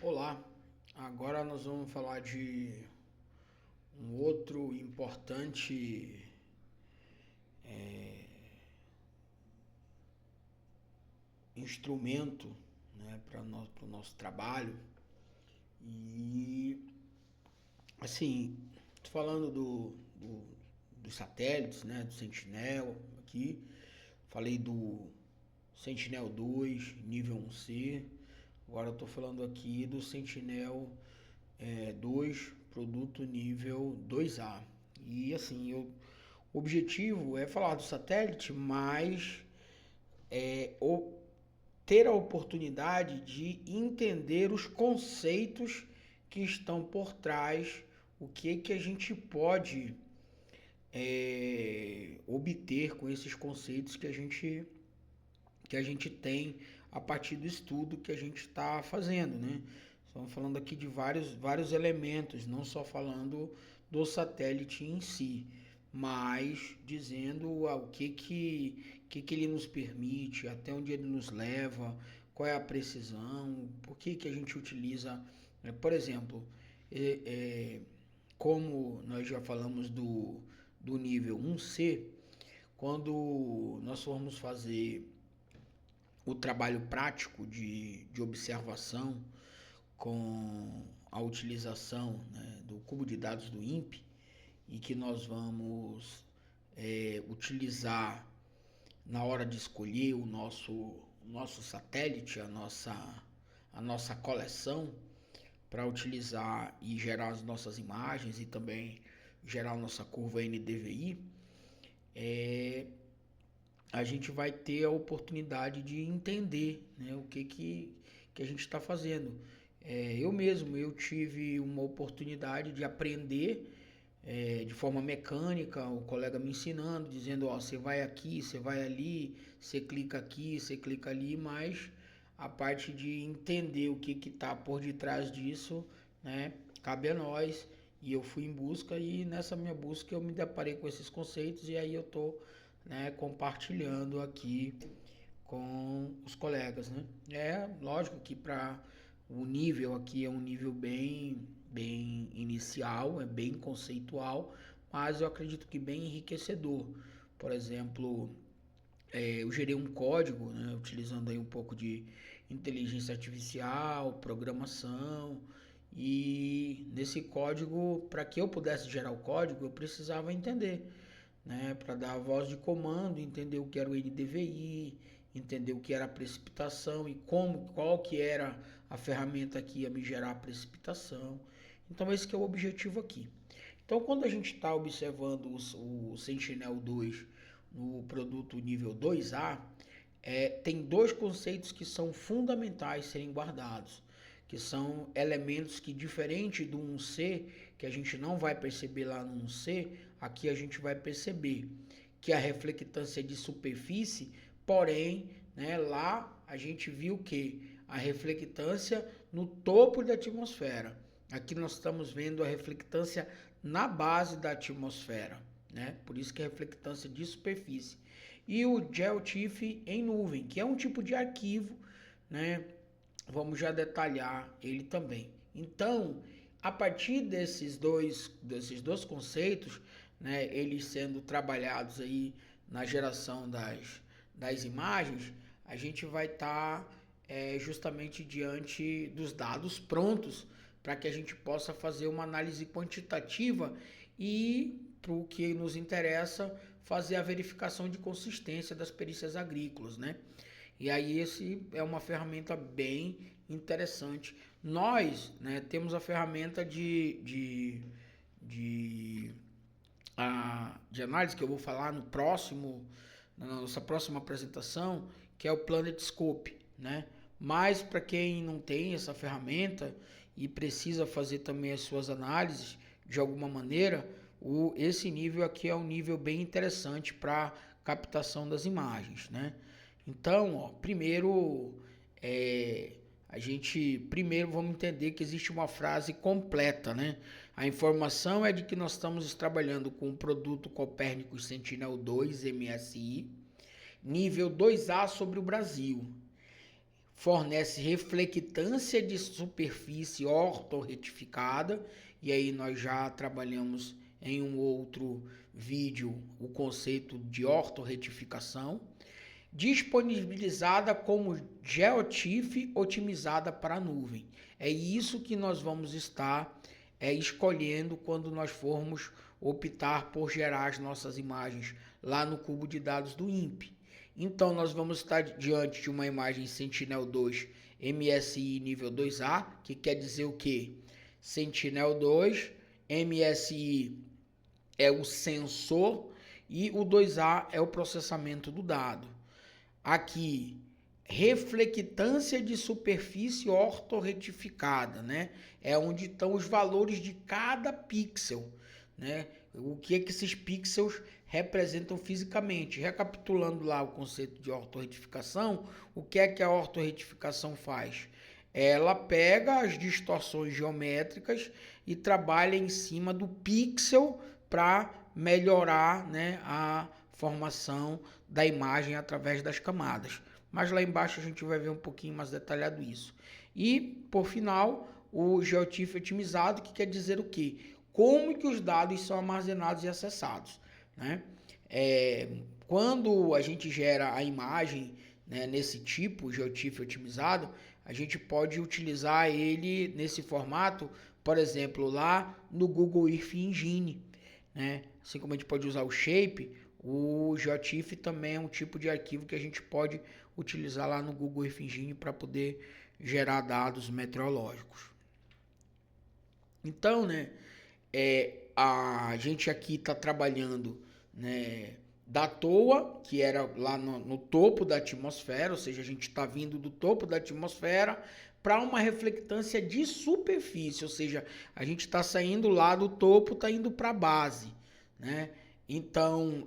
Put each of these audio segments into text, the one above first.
Olá, agora nós vamos falar de um outro importante instrumento, né, para o nosso trabalho. E assim, tô falando dos satélites, né, do Sentinel aqui, falei do Sentinel 2, nível 1C, agora eu tô falando aqui do Sentinel 2, produto nível 2A. E assim, o objetivo é falar do satélite, mas ter a oportunidade de entender os conceitos que estão por trás, o que a gente pode obter com esses conceitos que a gente tem a partir do estudo que a gente está fazendo, né? Estamos falando aqui de vários elementos, não só falando do satélite em si, mas dizendo o que ele nos permite, até onde ele nos leva, qual é a precisão, por que a gente utiliza, por exemplo, como nós já falamos do nível 1C, quando nós formos fazer o trabalho prático de observação com a utilização, né, do cubo de dados do INPE, e que nós vamos utilizar na hora de escolher o nosso satélite, a nossa coleção, para utilizar e gerar as nossas imagens e também gerar a nossa curva NDVI, a gente vai ter a oportunidade de entender, né, o que a gente está fazendo. Eu tive uma oportunidade de aprender de forma mecânica, o colega me ensinando, dizendo, ó, você vai aqui, você vai ali, você clica aqui, você clica ali, mas a parte de entender o que está por detrás disso, né, cabe a nós. E eu fui em busca e nessa minha busca eu me deparei com esses conceitos e aí eu tô, né, compartilhando aqui com os colegas, né? É lógico que para o nível aqui é um nível bem inicial, é bem conceitual, mas eu acredito que bem enriquecedor. Por exemplo, eu gerei um código, né, utilizando aí um pouco de inteligência artificial, programação, e nesse código, para que eu pudesse gerar o código, eu precisava entender, né, para dar a voz de comando, entender o que era o NDVI, entender o que era a precipitação e qual que era a ferramenta que ia me gerar a precipitação. Então esse que é o objetivo aqui. Então quando a gente está observando o Sentinel-2 no produto nível 2A, tem dois conceitos que são fundamentais serem guardados, que são elementos que, diferente do 1C, que a gente não vai perceber lá no 1C, aqui a gente vai perceber que a reflectância de superfície, porém, né, lá a gente viu que a reflectância no topo da atmosfera. Aqui nós estamos vendo a reflectância na base da atmosfera, né? Por isso que é reflectância de superfície. E o GeoTIFF em nuvem, que é um tipo de arquivo, né? Vamos já detalhar ele também. Então, a partir desses dois conceitos, né, eles sendo trabalhados aí na geração das imagens, a gente vai estar justamente diante dos dados prontos para que a gente possa fazer uma análise quantitativa e, para o que nos interessa, fazer a verificação de consistência das perícias agrícolas, né? E aí esse é uma ferramenta bem interessante. Nós, né, temos a ferramenta de análise que eu vou falar na nossa próxima apresentação, que é o PlanetScope, né? Mas para quem não tem essa ferramenta e precisa fazer também as suas análises de alguma maneira, esse nível aqui é um nível bem interessante para captação das imagens, né? Então, ó, primeiro vamos entender que existe uma frase completa, né? A informação é de que nós estamos trabalhando com o produto Copérnicus Sentinel-2 MSI, nível 2A sobre o Brasil. fornece reflectância de superfície ortorretificada, e aí nós já trabalhamos em um outro vídeo o conceito de ortorretificação, disponibilizada como GeoTIFF otimizada para a nuvem. É isso que nós vamos estar escolhendo quando nós formos optar por gerar as nossas imagens lá no cubo de dados do INPE. Então, nós vamos estar diante de uma imagem Sentinel-2 MSI nível 2A, que quer dizer o quê? Sentinel-2, MSI é o sensor e o 2A é o processamento do dado. Aqui, reflectância de superfície ortorretificada, né? É onde estão os valores de cada pixel, né? O que é que esses pixels representam fisicamente. Recapitulando lá o conceito de ortorretificação, o que é que a ortorretificação faz? Ela pega as distorções geométricas e trabalha em cima do pixel para melhorar, né, a formação da imagem através das camadas. Mas lá embaixo a gente vai ver um pouquinho mais detalhado isso. E, por final, o GeoTIFF otimizado, que quer dizer o quê? Como que os dados são armazenados e acessados, né? Quando a gente gera a imagem, né, nesse tipo, GeoTIFF otimizado, a gente pode utilizar ele nesse formato, por exemplo, lá no Google Earth Engine, né? Assim como a gente pode usar o Shape, o GeoTIFF também é um tipo de arquivo que a gente pode utilizar lá no Google Earth Engine para poder gerar dados meteorológicos. Então, né, a gente aqui está trabalhando, né, da toa, que era lá no topo da atmosfera, ou seja, a gente está vindo do topo da atmosfera para uma reflectância de superfície, ou seja, a gente está saindo lá do topo, está indo para a base, né? Então,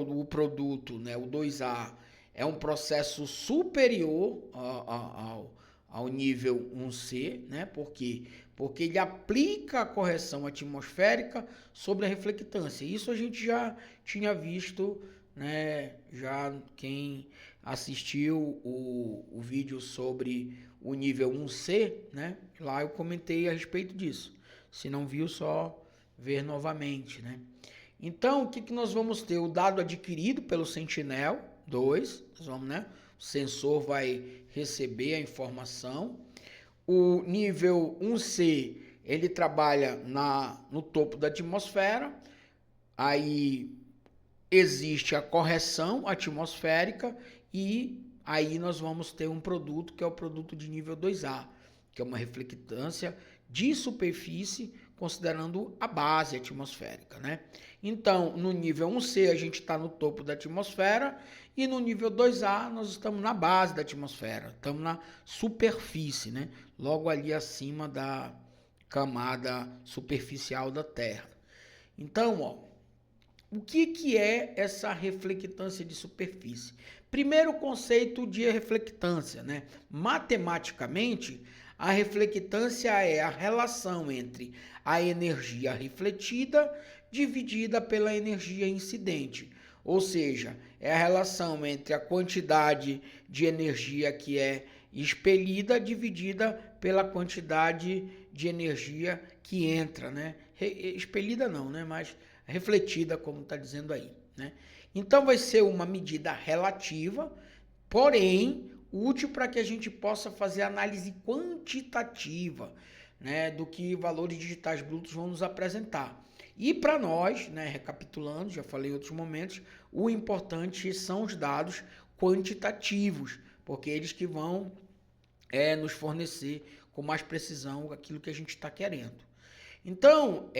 o produto, né, o 2A, é um processo superior ao nível 1C, né? Por quê? Porque ele aplica a correção atmosférica sobre a reflectância. Isso a gente já tinha visto, né? Já quem assistiu o vídeo sobre o nível 1C, né? Lá eu comentei a respeito disso. Se não viu, só ver novamente, né? Então, o que nós vamos ter? O dado adquirido pelo Sentinel-2, nós vamos, né? O sensor vai receber a informação. O nível 1C, ele trabalha no topo da atmosfera, aí existe a correção atmosférica e aí nós vamos ter um produto que é o produto de nível 2A, que é uma reflectância de superfície considerando a base atmosférica, né? Então, no nível 1C a gente está no topo da atmosfera e no nível 2A nós estamos na base da atmosfera, estamos na superfície, né? Logo ali acima da camada superficial da Terra. Então, ó, o que é essa reflectância de superfície? Primeiro conceito de reflectância, né? Matematicamente, a reflectância é a relação entre a energia refletida dividida pela energia incidente. Ou seja, é a relação entre a quantidade de energia que é expelida dividida pela quantidade de energia que entra, né? Expelida não, né? Mas refletida, como está dizendo aí, né? Então vai ser uma medida relativa, porém útil para que a gente possa fazer análise quantitativa, né, do que valores digitais brutos vão nos apresentar. E para nós, né, recapitulando, já falei em outros momentos, o importante são os dados quantitativos, porque eles que vão nos fornecer com mais precisão aquilo que a gente está querendo. Então,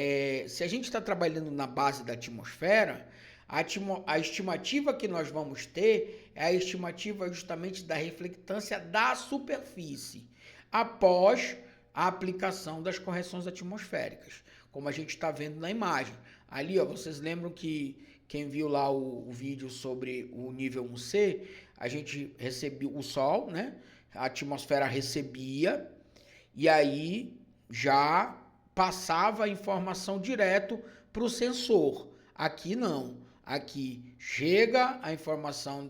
se a gente está trabalhando na base da atmosfera, a estimativa que nós vamos ter é a estimativa justamente da reflectância da superfície, após a aplicação das correções atmosféricas, como a gente está vendo na imagem. Ali, ó, vocês lembram que quem viu lá o vídeo sobre o nível 1C, a gente recebia o Sol, né? A atmosfera recebia, e aí já passava a informação direto para o sensor. Aqui não. Aqui chega a informação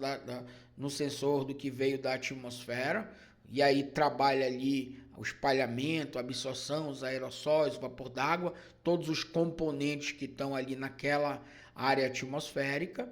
no sensor do que veio da atmosfera, e aí trabalha ali o espalhamento, a absorção, os aerossóis, o vapor d'água, todos os componentes que estão ali naquela área atmosférica,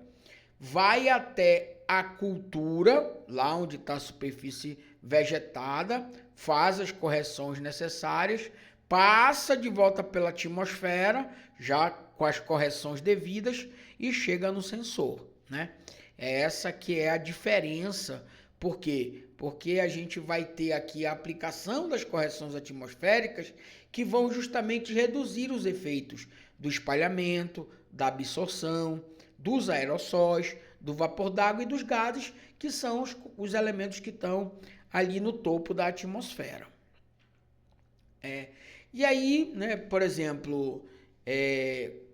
vai até a cultura, lá onde está a superfície vegetada, faz as correções necessárias, passa de volta pela atmosfera, já com as correções devidas, e chega no sensor, né? É essa que é a diferença. Por quê? Porque a gente vai ter aqui a aplicação das correções atmosféricas que vão justamente reduzir os efeitos do espalhamento, da absorção, dos aerossóis, do vapor d'água e dos gases, que são os elementos que estão ali no topo da atmosfera. E aí, né, por exemplo,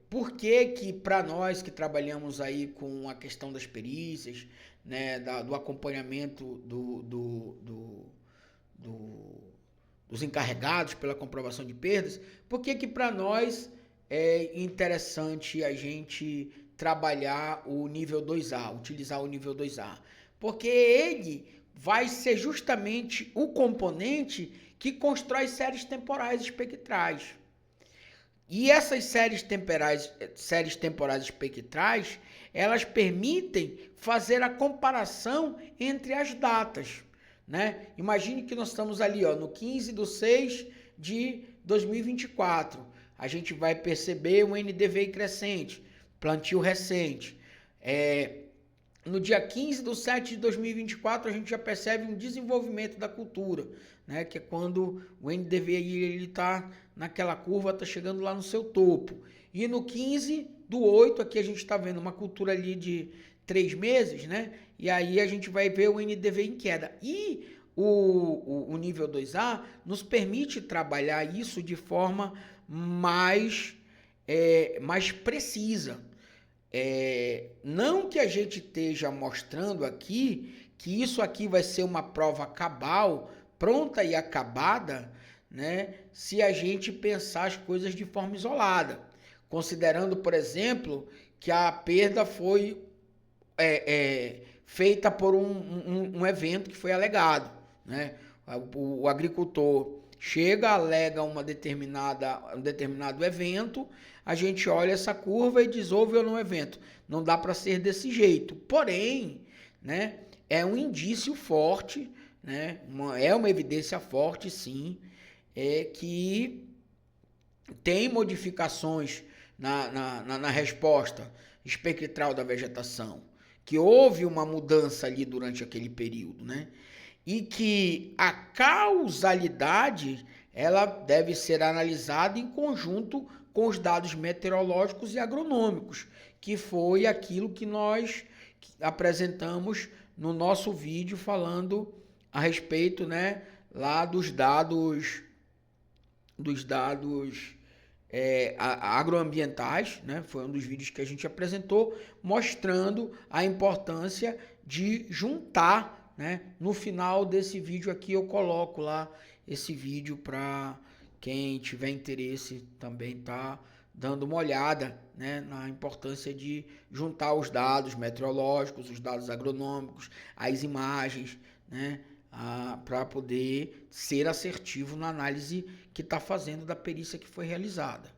por que para nós que trabalhamos aí com a questão das perícias, né, do acompanhamento dos encarregados pela comprovação de perdas, por que para nós é interessante a gente trabalhar o nível 2A, utilizar o nível 2A? Porque ele vai ser justamente o componente que constrói séries temporais espectrais. E essas séries temporais espectrais, elas permitem fazer a comparação entre as datas, né? Imagine que nós estamos ali, ó, no 15/6/2024. A gente vai perceber um NDVI crescente, plantio recente. No dia 15/7/2024, a gente já percebe um desenvolvimento da cultura, né? Que é quando o NDVI está naquela curva, está chegando lá no seu topo. E no 15/8, aqui a gente está vendo uma cultura ali de 3 meses, né? E aí a gente vai ver o NDVI em queda. E o nível 2A nos permite trabalhar isso de forma mais precisa. Não que a gente esteja mostrando aqui que isso aqui vai ser uma prova cabal, pronta e acabada, né, se a gente pensar as coisas de forma isolada, considerando, por exemplo, que a perda foi feita por um evento que foi alegado, né? O agricultor chega, alega um determinado evento, a gente olha essa curva e diz, houve ou não evento. Não dá para ser desse jeito. Porém, né, é um indício forte, né, é uma evidência forte, sim, que tem modificações na resposta espectral da vegetação, que houve uma mudança ali durante aquele período, né? E que a causalidade ela deve ser analisada em conjunto com os dados meteorológicos e agronômicos, que foi aquilo que nós apresentamos no nosso vídeo falando a respeito, né, lá dos dados agroambientais, né? Foi um dos vídeos que a gente apresentou, mostrando a importância de juntar, né? No final desse vídeo aqui eu coloco lá esse vídeo para quem tiver interesse também tá dando uma olhada, né, na importância de juntar os dados meteorológicos, os dados agronômicos, as imagens, né, para poder ser assertivo na análise que está fazendo da perícia que foi realizada.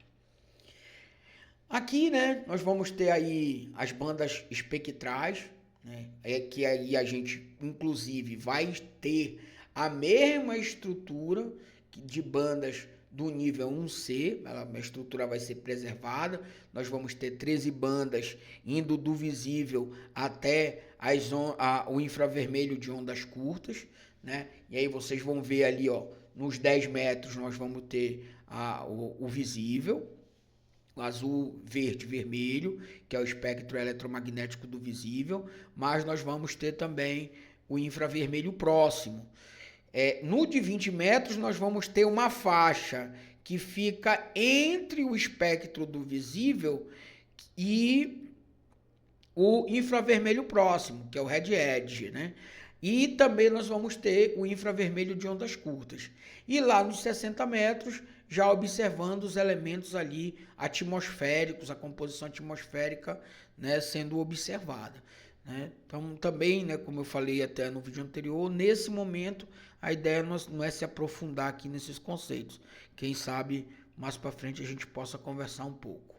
Aqui, né, nós vamos ter aí as bandas espectrais, né, que aí a gente, inclusive, vai ter a mesma estrutura de bandas do nível 1C, a estrutura vai ser preservada, nós vamos ter 13 bandas indo do visível até o infravermelho de ondas curtas, né? E aí vocês vão ver ali, ó, nos 10 metros nós vamos ter o visível, o azul, verde, vermelho, que é o espectro eletromagnético do visível, mas nós vamos ter também o infravermelho próximo. No de 20 metros nós vamos ter uma faixa que fica entre o espectro do visível e o infravermelho próximo, que é o red edge, né? E também nós vamos ter o infravermelho de ondas curtas. E lá nos 60 metros, já observando os elementos ali atmosféricos, a composição atmosférica, né, sendo observada. né? Então, também, né, como eu falei até no vídeo anterior, nesse momento a ideia não é se aprofundar aqui nesses conceitos. Quem sabe mais para frente a gente possa conversar um pouco.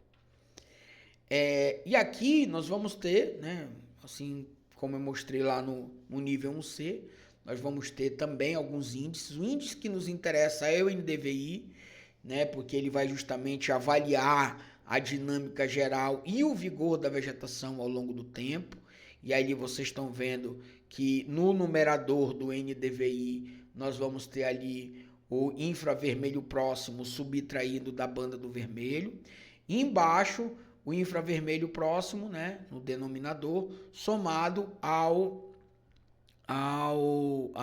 E aqui nós vamos ter, né, assim como eu mostrei lá no nível 1C, nós vamos ter também alguns índices. O índice que nos interessa é o NDVI, né, porque ele vai justamente avaliar a dinâmica geral e o vigor da vegetação ao longo do tempo. E aí vocês estão vendo que no numerador do NDVI nós vamos ter ali o infravermelho próximo subtraído da banda do vermelho. E embaixo o infravermelho próximo, né, no denominador, somado a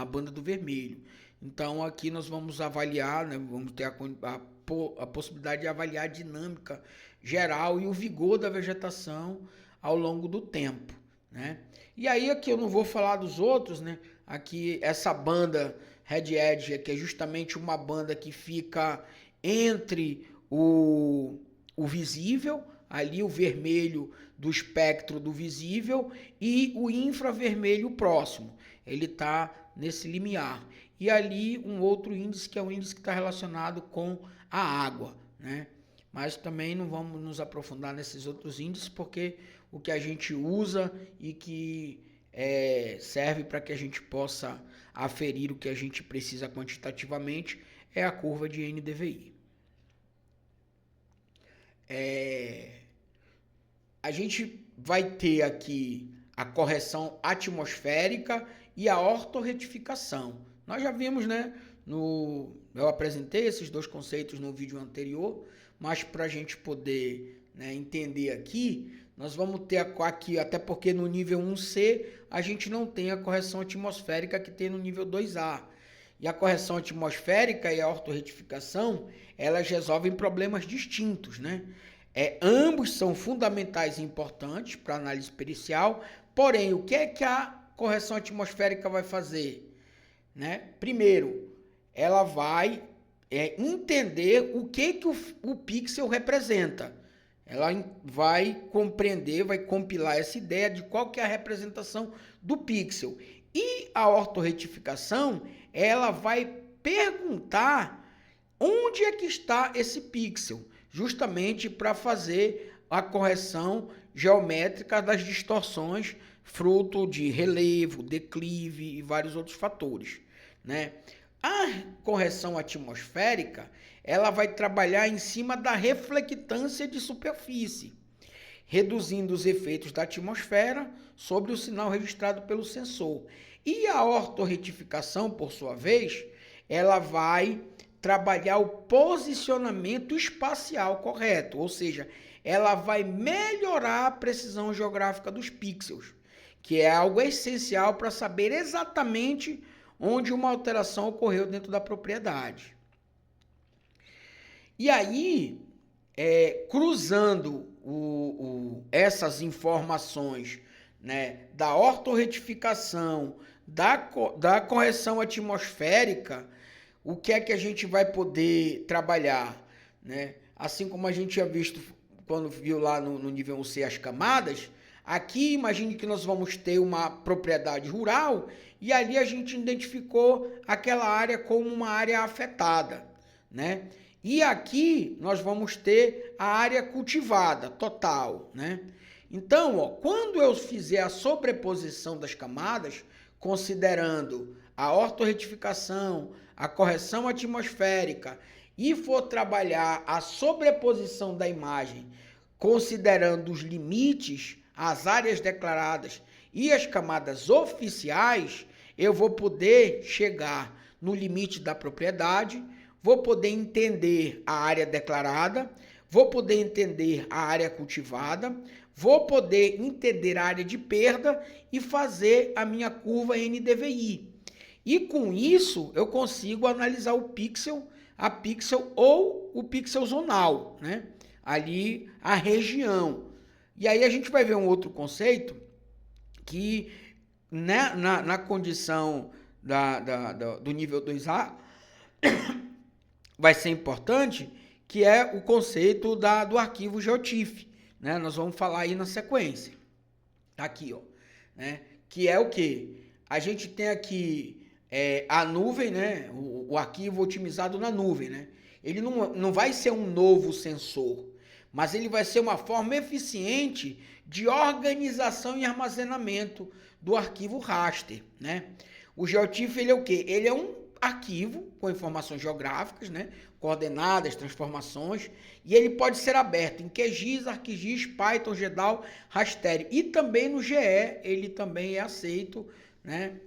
banda do vermelho. Então aqui nós vamos avaliar, né, vamos ter a possibilidade de avaliar a dinâmica geral e o vigor da vegetação ao longo do tempo, né? E aí aqui eu não vou falar dos outros, né? Aqui essa banda Red Edge, que é justamente uma banda que fica entre o visível, ali o vermelho do espectro do visível, e o infravermelho próximo. Ele está nesse limiar. E ali um outro índice, que é o índice que está relacionado com a água, né? Mas também não vamos nos aprofundar nesses outros índices, porque o que a gente usa e que serve para que a gente possa aferir o que a gente precisa quantitativamente é a curva de NDVI. A gente vai ter aqui a correção atmosférica e a ortorretificação. Nós já vimos, né? Eu apresentei esses dois conceitos no vídeo anterior, mas para a gente poder, né, entender aqui, nós vamos ter aqui, até porque no nível 1C a gente não tem a correção atmosférica que tem no nível 2A. E a correção atmosférica e a ortorretificação, elas resolvem problemas distintos, né? Ambos são fundamentais e importantes para análise pericial, porém, o que é que a correção atmosférica vai fazer? Né? Primeiro, ela vai entender o que o pixel representa. Ela vai compreender, vai compilar essa ideia de qual que é a representação do pixel. E a ortorretificação, ela vai perguntar onde é que está esse pixel, justamente para fazer a correção geométrica das distorções, fruto de relevo, declive e vários outros fatores, né? A correção atmosférica, ela vai trabalhar em cima da reflectância de superfície, reduzindo os efeitos da atmosfera sobre o sinal registrado pelo sensor. E a ortorretificação, por sua vez, ela vai trabalhar o posicionamento espacial correto, ou seja, ela vai melhorar a precisão geográfica dos pixels, que é algo essencial para saber exatamente onde uma alteração ocorreu dentro da propriedade. E aí, cruzando essas informações, né, da ortorretificação, da correção atmosférica, o que é que a gente vai poder trabalhar, né? Assim como a gente tinha visto quando viu lá no nível 1C as camadas, aqui imagine que nós vamos ter uma propriedade rural e ali a gente identificou aquela área como uma área afetada, né? E aqui nós vamos ter a área cultivada total, né? Então, quando eu fizer a sobreposição das camadas, considerando a ortorretificação, a correção atmosférica e for trabalhar a sobreposição da imagem, considerando os limites, as áreas declaradas e as camadas oficiais, eu vou poder chegar no limite da propriedade, vou poder entender a área declarada, vou poder entender a área cultivada, vou poder entender a área de perda e fazer a minha curva NDVI. E com isso, eu consigo analisar o pixel, a pixel ou o pixel zonal, né? Ali, a região. E aí a gente vai ver um outro conceito que, né, na condição do nível 2A, vai ser importante, que é o conceito do arquivo GeoTIFF, né? Nós vamos falar aí na sequência. Aqui, ó. né? Que é o quê? A gente tem aqui a nuvem, né? O arquivo otimizado na nuvem, né? Ele não vai ser um novo sensor, mas ele vai ser uma forma eficiente de organização e armazenamento do arquivo raster, né? O GeoTIFF, ele é o quê? Ele é um arquivo com informações geográficas, né? Coordenadas, transformações, e ele pode ser aberto em QGIS, ArcGIS, Python, GEDAL, Raster, e também no GE ele também é aceito, né?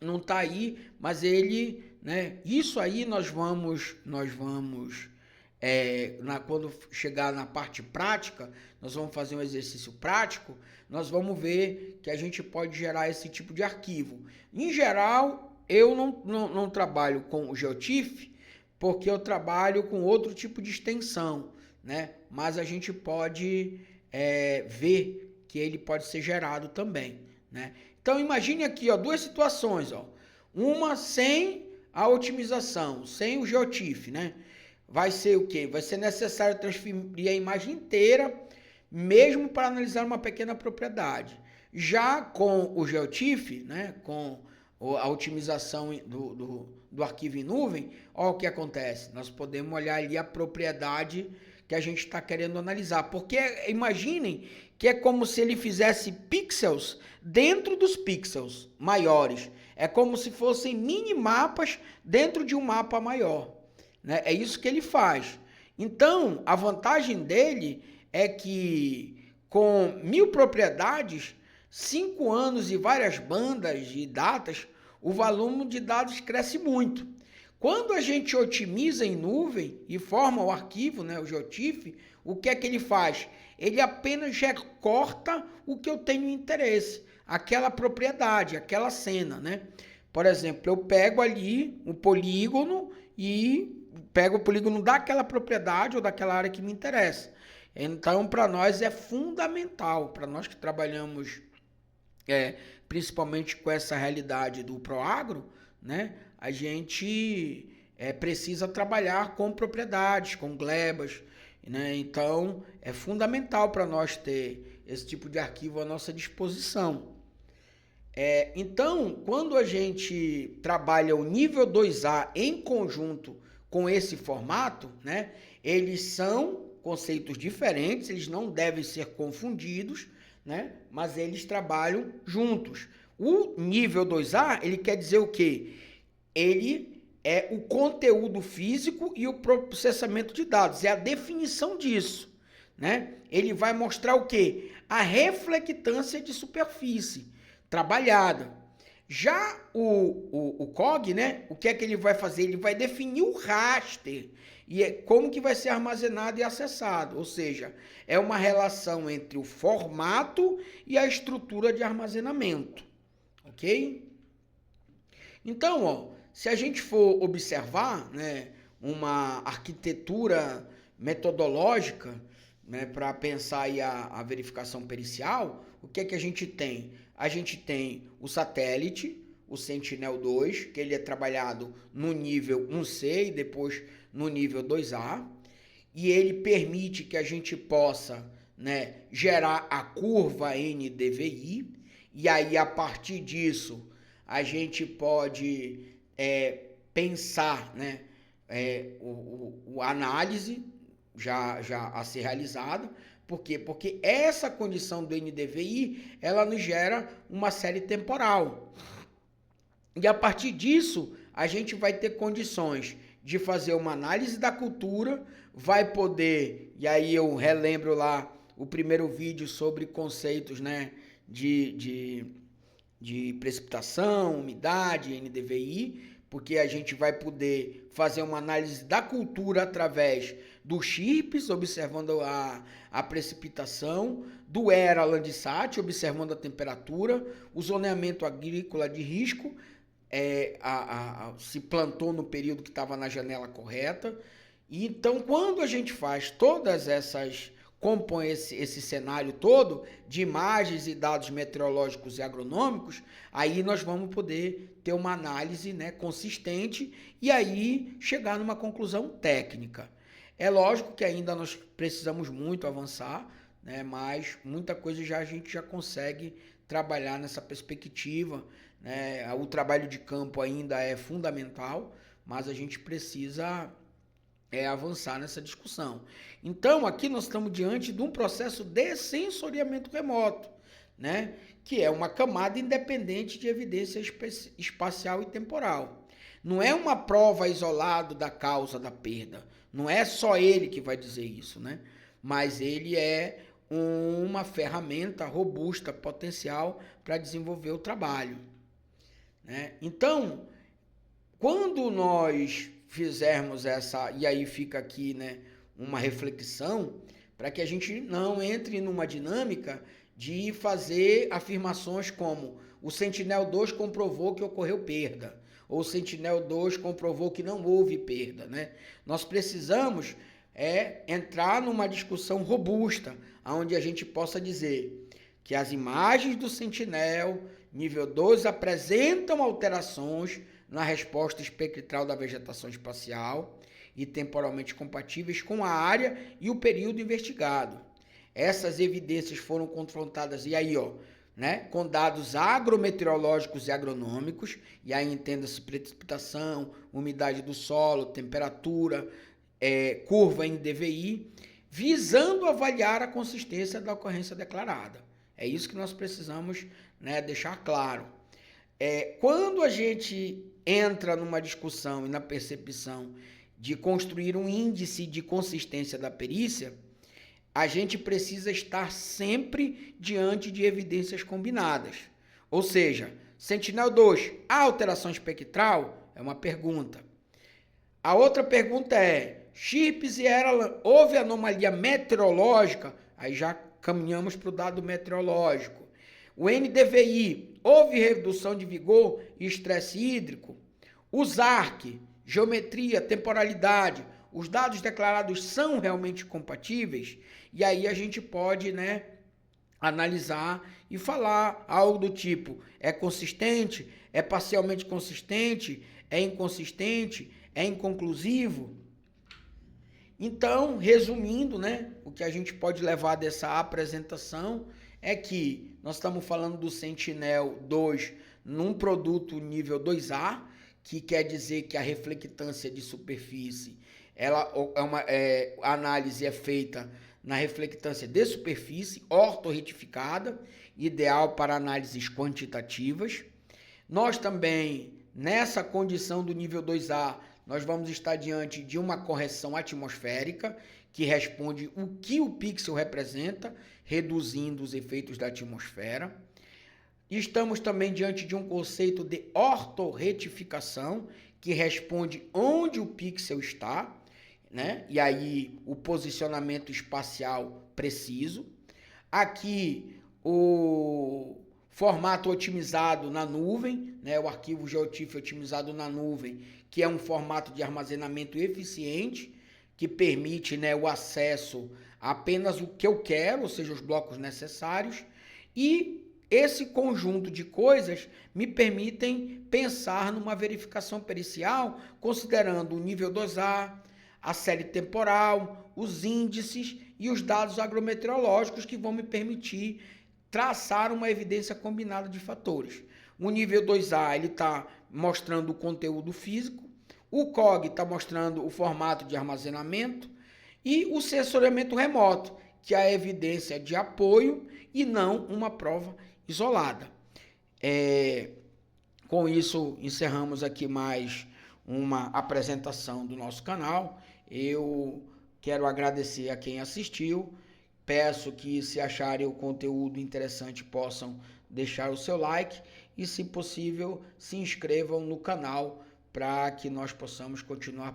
Não está aí, mas ele, né? Isso aí nós vamos quando chegar na parte prática, nós vamos fazer um exercício prático, nós vamos ver que a gente pode gerar esse tipo de arquivo. Em geral, eu não trabalho com o GeoTIFF, porque eu trabalho com outro tipo de extensão, né? Mas a gente pode ver que ele pode ser gerado também, né? Então imagine aqui, ó, duas situações, ó. Uma sem a otimização, sem o GeoTIFF, né? Vai ser o quê? Vai ser necessário transferir a imagem inteira, mesmo para analisar uma pequena propriedade. Já com o GeoTIFF, né, com a otimização do arquivo em nuvem, olha o que acontece. Nós podemos olhar ali a propriedade que a gente está querendo analisar. Porque imaginem que é como se ele fizesse pixels dentro dos pixels maiores. É como se fossem mini-mapas dentro de um mapa maior, né? É isso que ele faz. Então, a vantagem dele é que com 1000 propriedades, 5 anos e várias bandas de datas, o volume de dados cresce muito. Quando a gente otimiza em nuvem e forma o arquivo, né, o GeoTIFF, o que é que ele faz? Ele apenas recorta o que eu tenho interesse, aquela propriedade, aquela cena, né? Por exemplo, eu pego ali um polígono e pego o polígono daquela propriedade ou daquela área que me interessa. Então, para nós é fundamental, para nós que trabalhamos principalmente com essa realidade do Proagro, né? A gente precisa trabalhar com propriedades, com glebas, né? Então, é fundamental para nós ter esse tipo de arquivo à nossa disposição. Então, quando a gente trabalha o nível 2A em conjunto com esse formato, né? Eles são conceitos diferentes, eles não devem ser confundidos, né? Mas eles trabalham juntos. O nível 2A, ele quer dizer o quê? Ele é o conteúdo físico e o processamento de dados, é a definição disso, né? Ele vai mostrar o quê? A reflectância de superfície trabalhada. Já o COG, né? O que é que ele vai fazer? Ele vai definir o raster e como que vai ser armazenado e acessado. Ou seja, é uma relação entre o formato e a estrutura de armazenamento. Ok? Então, ó, se a gente for observar, né, uma arquitetura metodológica, né, para pensar aí a verificação pericial, o que é que a gente tem? A gente tem o satélite, o Sentinel-2, que ele é trabalhado no nível 1C e depois no nível 2A, e ele permite que a gente possa, né, gerar a curva NDVI, e aí a partir disso a gente pode pensar, né, a análise já a ser realizada. Por quê? Porque essa condição do NDVI, ela nos gera uma série temporal. E a partir disso, a gente vai ter condições de fazer uma análise da cultura, vai poder, e aí eu relembro lá o primeiro vídeo sobre conceitos, né, de precipitação, umidade, NDVI, porque a gente vai poder fazer uma análise da cultura através do CHIRPS, observando a precipitação, do ERA Landsat, observando a temperatura, o zoneamento agrícola de risco, se plantou no período que estava na janela correta. E então, quando a gente faz todas essas, compõe esse cenário todo de imagens e dados meteorológicos e agronômicos, aí nós vamos poder ter uma análise, né, consistente e aí chegar numa conclusão técnica. É lógico que ainda nós precisamos muito avançar, né, mas muita coisa a gente já consegue trabalhar nessa perspectiva, né? O trabalho de campo ainda é fundamental, mas a gente precisa avançar nessa discussão. Então, aqui nós estamos diante de um processo de sensoriamento remoto, né? Que é uma camada independente de evidência espacial e temporal. Não é uma prova isolada da causa da perda. Não é só ele que vai dizer isso, né? Mas ele é uma ferramenta robusta, potencial para desenvolver o trabalho, né? Então, quando nós fizermos essa, e aí fica aqui, né, uma reflexão, para que a gente não entre numa dinâmica de fazer afirmações como o Sentinel-2 comprovou que ocorreu perda, ou o Sentinel-2 comprovou que não houve perda, né? Nós precisamos entrar numa discussão robusta, onde a gente possa dizer que as imagens do Sentinel nível 2 apresentam alterações na resposta espectral da vegetação espacial e temporalmente compatíveis com a área e o período investigado. Essas evidências foram confrontadas, e aí, né, com dados agrometeorológicos e agronômicos, e aí entenda-se precipitação, umidade do solo, temperatura, curva em DVI, visando avaliar a consistência da ocorrência declarada. É isso que nós precisamos, né, deixar claro. Quando a gente entra numa discussão e na percepção de construir um índice de consistência da perícia, a gente precisa estar sempre diante de evidências combinadas. Ou seja, Sentinel-2, há alteração espectral? É uma pergunta. A outra pergunta é, Shirps e Eralan, houve anomalia meteorológica? Aí já caminhamos para o dado meteorológico. O NDVI, houve redução de vigor e estresse hídrico? O ZARC, geometria, temporalidade, os dados declarados são realmente compatíveis? E aí a gente pode, né, analisar e falar algo do tipo, é consistente, é parcialmente consistente, é inconsistente, é inconclusivo? Então, resumindo, né, o que a gente pode levar dessa apresentação é que nós estamos falando do Sentinel-2 num produto nível 2A, que quer dizer que a reflectância de superfície, a análise é feita na reflectância de superfície, ortorretificada, ideal para análises quantitativas. Nós também, nessa condição do nível 2A, nós vamos estar diante de uma correção atmosférica, que responde o que o pixel representa, reduzindo os efeitos da atmosfera. Estamos também diante de um conceito de ortorretificação, que responde onde o pixel está, né? E aí o posicionamento espacial preciso. Aqui o formato otimizado na nuvem, né? O arquivo GeoTIFF otimizado na nuvem, que é um formato de armazenamento eficiente, que permite, né, o acesso a apenas o que eu quero, ou seja, os blocos necessários, e esse conjunto de coisas me permitem pensar numa verificação pericial, considerando o nível 2A, a série temporal, os índices e os dados agrometeorológicos que vão me permitir traçar uma evidência combinada de fatores. O nível 2A ele está mostrando o conteúdo físico, o COG está mostrando o formato de armazenamento e o sensoriamento remoto, que é a evidência de apoio e não uma prova isolada. Com isso, encerramos aqui mais uma apresentação do nosso canal. Eu quero agradecer a quem assistiu. Peço que, se acharem o conteúdo interessante, possam deixar o seu like e, se possível, se inscrevam no canal para que nós possamos continuar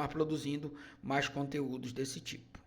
produzindo mais conteúdos desse tipo.